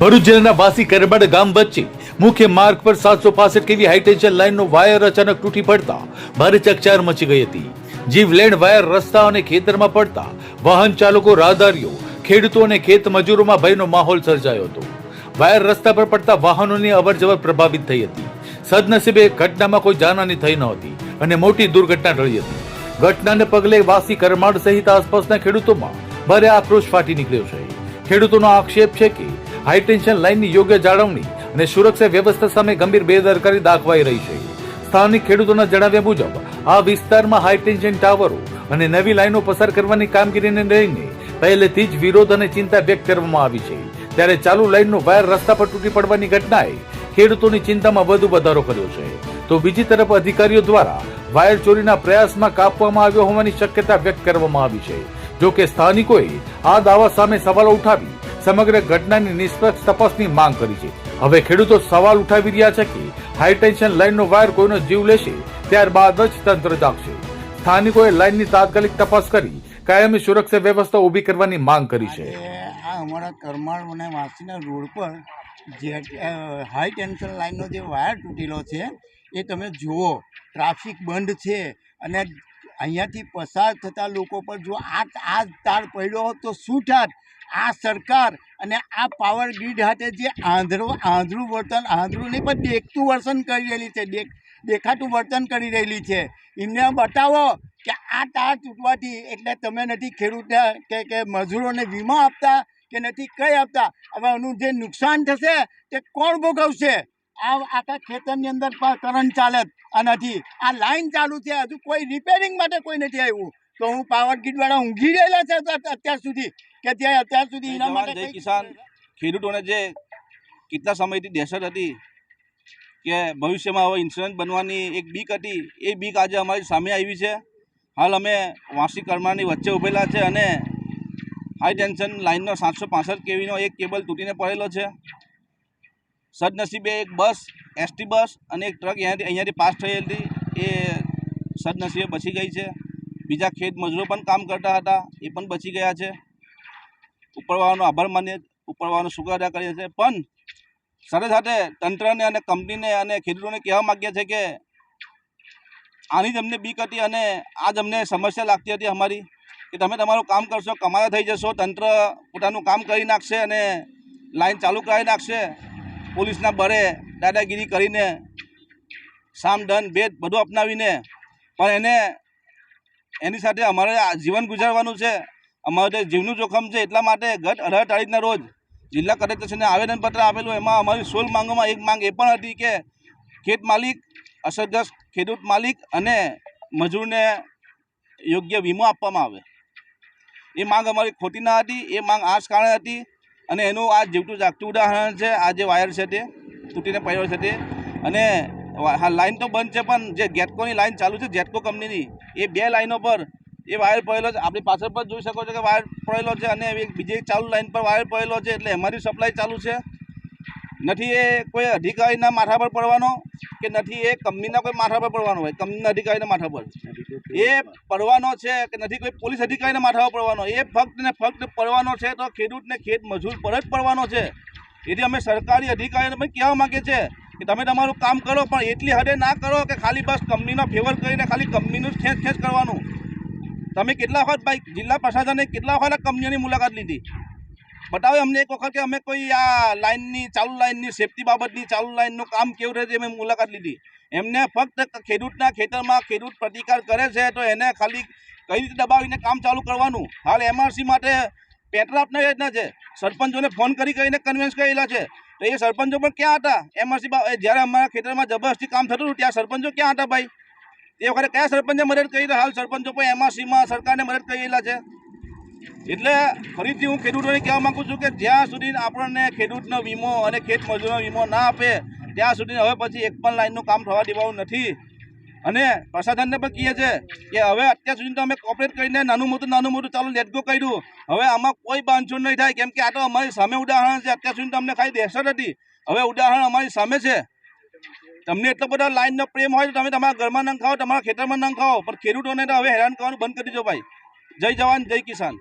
ભરૂચ જિલ્લાના વાસી કરબડ ગામ વચ્ચે મુખ્ય માર્ગ પર 765 કેવી હાઈટેન્શન લાઇનનો વાયર અચાનક તૂટી પડતા ભારે ચકચાર મચી ગઈ હતી। જીવલેણ વાયર રસ્તા અને ખેતરમાં પડતા વાહન ચાલકો, રાહદારીઓ, ખેડૂતો અને ખેત મજૂરોમાં ભયનો માહોલ સર્જાયો હતો। વાયર રસ્તા પર પડતા વાહનોની અવરજવર પ્રભાવિત થઈ હતી। સદનસીબે ઘટનામાં કોઈ જાનહાની થઈ નહોતી અને મોટી દુર્ઘટના ટળી હતી। ઘટનાને પગલે વાસી કરમાડ સહિત આસપાસના ખેડૂતોમાં ભારે આક્રોશ ફાટી નીકળ્યો છે। ખેડૂતોનો આક્ષેપ છે કે હાઈટેન્શન લાઇનની યોગ્ય જાળવણી અને સુરક્ષા વ્યવસ્થા સામે ગંભીર બેદરકારી દાખવાઈ રહી છે। સ્થાનિક ખેડૂતોના જણાવ્યા મુજબ આ વિસ્તારમાં હાઈટેન્શન ટાવરો અને નવી લાઇનો પસાર કરવાની કામગીરીને લઈને પહેલેથી જ વિરોધ અને ચિંતા વ્યક્ત કરવામાં આવી છે। ત્યારે ચાલુ લાઇનનો વાયર રસ્તા પર તૂટી પડવાની ઘટનાએ ખેડૂતોની ચિંતામાં વધુ વધારો કર્યો છે। તો બીજી તરફ અધિકારીઓ દ્વારા વાયર ચોરીના પ્રયાસમાં કાપવામાં આવ્યો હોવાની શક્યતા વ્યક્ત કરવામાં આવી છે। જો કે સ્થાનિકોએ આ દાવા સામે સવાલો ઉઠાવી સમગ્ર ઘટનાની નિષ્પક્ષ તપાસની માંગ કરી છે। હવે ખેડૂતો સવાલ ઉઠાવી રહ્યા છે કે હાઈટેન્શન લાઇનનો વાયર કોઈનો જીવ લેશે ત્યારબાદ જ તંત્ર જાગશે। સ્થાનિકોએ લાઇનની તાત્કાલિક તપાસ કરી કાયમી સુરક્ષા વ્યવસ્થા ઊભી કરવાની માંગ કરી છે। આ અમારા કરમાળ અને વાસીના રોડ પર જે હાઈ ટેન્શન લાઇનનો જે વાયર તૂટેલો છે એ તમે જુઓ, ટ્રાફિક બંધ છે અને અહીંયાથી પસાર થતા લોકો પર જો આ તાર પડ્યો હોત તો શું થાત? આ સરકાર અને આ પાવર ગ્રીડ હાથે જે આંધળું વર્તન, આંધળું નહીં પણ દેખતું વર્તન કરી રહેલી છે, દેખાતું વર્તન કરી રહેલી છે। એમને બતાવો કે આ તાર તૂટવાથી એટલે તમે નથી ખેડૂતને કે મજૂરોને વીમા આપતા કે નથી કંઈ આપતા। હવે એનું જે નુકસાન થશે તે કોણ ભોગવશે? આ આખા ખેતરની અંદર કરંટ ચાલે આ નથી, આ લાઈન ચાલુ છે, હજુ કોઈ રિપેરિંગ માટે કોઈ નથી આવ્યું તો હું પાવર ગ્રીડવાળા ઊંઘી રહેલા છે અત્યાર સુધી કે અત્યાર સુધી એના માટે કિસાન ખેડૂતોને જે કેટલા સમયથી દહેશત હતી કે ભવિષ્યમાં હવે ઇન્સ્યોરન્સ બનવાની એક બીક હતી, એ બીક આજે અમારી સામે આવી છે। હાલ અમે વાસી કરમાળની વચ્ચે ઊભેલા છે અને હાઈ ટેન્શન લાઇનનો 765 કેવીનો એક કેબલ તૂટીને પડેલો છે। સદનસીબે એક બસ, એસટી બસ અને એક ટ્રક અહીંયાથી પાસ થઈ હતી, એ સદનસીબે બચી ગઈ છે। બીજા ખેત મજૂરો પણ કામ કરતા હતા, એ પણ બચી ગયા છે। ઉપરવાળાનો આભાર માનીએ, ઉપરવાળાનો શુક્ર અદા કરીએ છીએ। પણ સાથે સાથે તંત્રને અને કંપનીને અને ખેડૂતોને કહેવા માગીએ છીએ કે આની જ અમને બીક હતી અને આ જ અમને સમસ્યા લાગતી હતી અમારી કે તમે તમારું કામ કરશો, કમાયા થઈ જશો, તંત્ર પોતાનું કામ કરી નાખશે અને લાઈન ચાલુ કરાવી નાખશે। પોલીસના બળે દાદાગીરી કરીને સામ દંડ ભેદ બધું અપનાવીને, પણ એની સાથે અમારે જીવન ગુજારવાનું છે, અમારે જીવનું જોખમ છે। એટલા માટે ગત 18 તારીખના રોજ જિલ્લા કલેક્ટરશ્રીને આવેદનપત્ર આપેલું। એમાં અમારી 16 માંગોમાં એક માંગ એ પણ હતી કે ખેત માલિક, અસરગ્રસ્ત ખેડૂત માલિક અને મજૂરને યોગ્ય વીમો આપવામાં આવે। એ માંગ અમારી ખોટી ના હતી, એ માંગ આ જ કારણે હતી અને એનું આ જીવતું જાગતું ઉદાહરણ છે આ જે વાયર છે તે તૂટીને પડ્યો છે તે। અને હા, લાઈન તો બંધ છે પણ જે ગેટકોની લાઈન ચાલુ છે, જેટકો કંપનીની, એ 2 લાઈનો પર એ વાયર પડેલો છે। આપણી પાછળ પર જોઈ શકો છો કે વાયર પડેલો છે અને બીજી એક ચાલુ લાઈન પર વાયર પડેલો છે, એટલે એમાંથી સપ્લાય ચાલુ છે। નથી એ કોઈ અધિકારીના માથા પર પડવાનો કે નથી એ કંપનીના કોઈ માથા પર પડવાનો હોય, કંપનીના અધિકારીના માથા પર એ પડવાનો છે કે નથી કોઈ પોલીસ અધિકારીના માથા પર પડવાનો, એ ફક્ત ને ફક્ત પડવાનો છે તો ખેડૂતને ખેત મજૂર પર જ પડવાનો છે। એથી અમે સરકારી અધિકારીને પણ કહેવા માગીએ છીએ કે તમે તમારું કામ કરો, પણ એટલી હદે ના કરો કે ખાલી બસ કંપનીનો ફેવર કરીને ખાલી કંપનીનું જ ખેંચ કરવાનું। તમે કેટલા વખત ભાઈ જિલ્લા પ્રશાસને કેટલા વખત આ કંપનીઓની મુલાકાત લીધી? બતાવે અમને એક વખત કે અમે કોઈ આ લાઇનની ચાલુ લાઇનની સેફટી બાબતની ચાલુ લાઇનનું કામ કેવું રહે છે અમે મુલાકાત લીધી। એમને ફક્ત ખેડૂતના ખેતરમાં ખેડૂત પ્રતિકાર કરે છે તો એને ખાલી કઈ રીતે દબાવીને કામ ચાલુ કરવાનું। હાલ એમઆરસી માટે પેટ્રાપના યોજના છે, સરપંચોને ફોન કરીને કન્વિન્સ કરેલા છે, તો એ સરપંચો પણ ક્યાં હતા? એમઆરસી જ્યારે અમારા ખેતરમાં જબરદસ્તી કામ થતું હતું ત્યાં સરપંચો ક્યાં હતા ભાઈ? એ વખતે કયા સરપંચે મદદ કરી? તો હાલ સરપંચો પણ એમઆરસીમાં સરકારને મદદ કરેલા છે। એટલે ફરીથી હું ખેડૂતોને કહેવા માગું છું કે જ્યાં સુધી આપણને ખેડૂતનો વીમો અને ખેત મજૂરનો વીમો ના આપે ત્યાં સુધી હવે પછી એક પણ લાઈનનું કામ થવા દેવાનું નથી। અને પ્રશાસનને પણ કહીએ છીએ કે હવે અત્યાર સુધી તો અમે કોઓપરેટ કરીને નાનું મોટું ચાલુ લેટ ગો કર્યું, હવે આમાં કોઈ બાંધછોડ નહીં થાય, કેમ કે આ તો અમારી સામે ઉદાહરણ છે। અત્યાર સુધી તો અમને ખાલી દહેશત હતી, હવે ઉદાહરણ અમારી સામે છે। તમને એટલો બધો લાઈનનો પ્રેમ હોય તો તમે તમારા ઘરમાં નંખાવો, તમારા ખેતરમાં નંખાવો, પણ ખેડૂતોને તો હવે હેરાન કરવાનું બંધ કરી દેજો ભાઈ। જય જવાન, જય કિસાન।